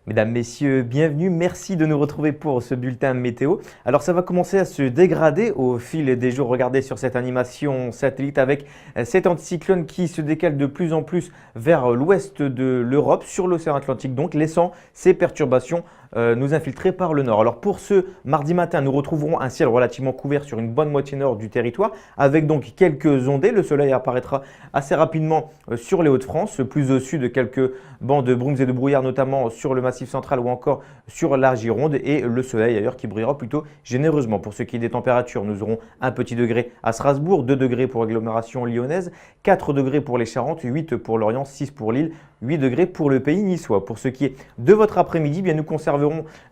Mesdames, Messieurs, bienvenue. Merci de nous retrouver pour ce bulletin météo. Alors, ça va commencer à se dégrader au fil des jours. Regardez sur cette animation satellite avec cet anticyclone qui se décale de plus en plus vers l'ouest de l'Europe, sur l'océan Atlantique, donc laissant ces perturbations nous infiltrer par le nord. Alors, pour ce mardi matin, nous retrouverons un ciel relativement couvert sur une bonne moitié nord du territoire, avec donc quelques ondées. Le soleil apparaîtra assez rapidement sur les Hauts-de-France, plus au sud, quelques bancs de brumes et de brouillard, notamment sur le Massif central ou encore sur la Gironde, et le soleil ailleurs qui brillera plutôt généreusement. Pour ce qui est des températures, nous aurons un petit degré à Strasbourg, 2 degrés pour l'agglomération lyonnaise, 4 degrés pour les Charentes, 8 pour l'Orient, 6 pour Lille, 8 degrés pour le pays niçois. Pour ce qui est de votre après-midi, bien nous conserverons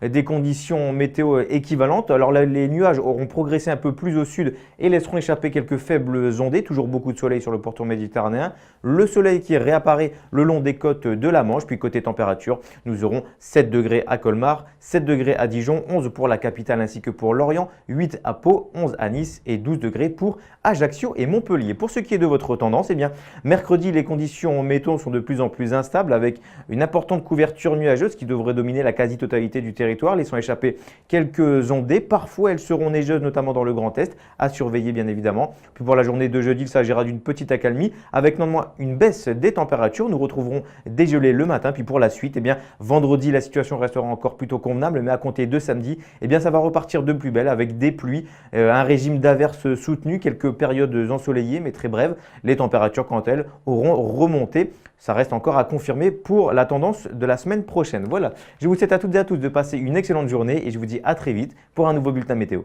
des conditions météo équivalentes. Alors là, les nuages auront progressé un peu plus au sud et laisseront échapper quelques faibles ondées. Toujours beaucoup de soleil sur le pourtour méditerranéen. Le soleil qui réapparaît le long des côtes de la Manche. Puis côté température, nous aurons 7 degrés à Colmar, 7 degrés à Dijon, 11 pour la capitale ainsi que pour Lorient, 8 à Pau, 11 à Nice et 12 degrés pour Ajaccio et Montpellier. Pour ce qui est de votre tendance, eh bien, mercredi, les conditions météo sont de plus en plus instables avec une importante couverture nuageuse qui devrait dominer la quasi-totalité du territoire, laissant échapper quelques ondées. Parfois, elles seront neigeuses, notamment dans le Grand Est, à surveiller bien évidemment. Puis pour la journée de jeudi, il s'agira d'une petite accalmie avec néanmoins une baisse des températures. Nous retrouverons des gelées le matin. Puis pour la suite, eh bien, vendredi, la situation restera encore plutôt convenable, mais à compter de samedi, eh bien, ça va repartir de plus belle avec des pluies, un régime d'averses soutenu, quelques périodes ensoleillées mais très brèves. Les températures, quant à elles, auront remonté. Ça reste encore à confirmer pour la tendance de la semaine prochaine. Voilà, je vous souhaite à toutes et à tous de passer une excellente journée et je vous dis à très vite pour un nouveau bulletin météo.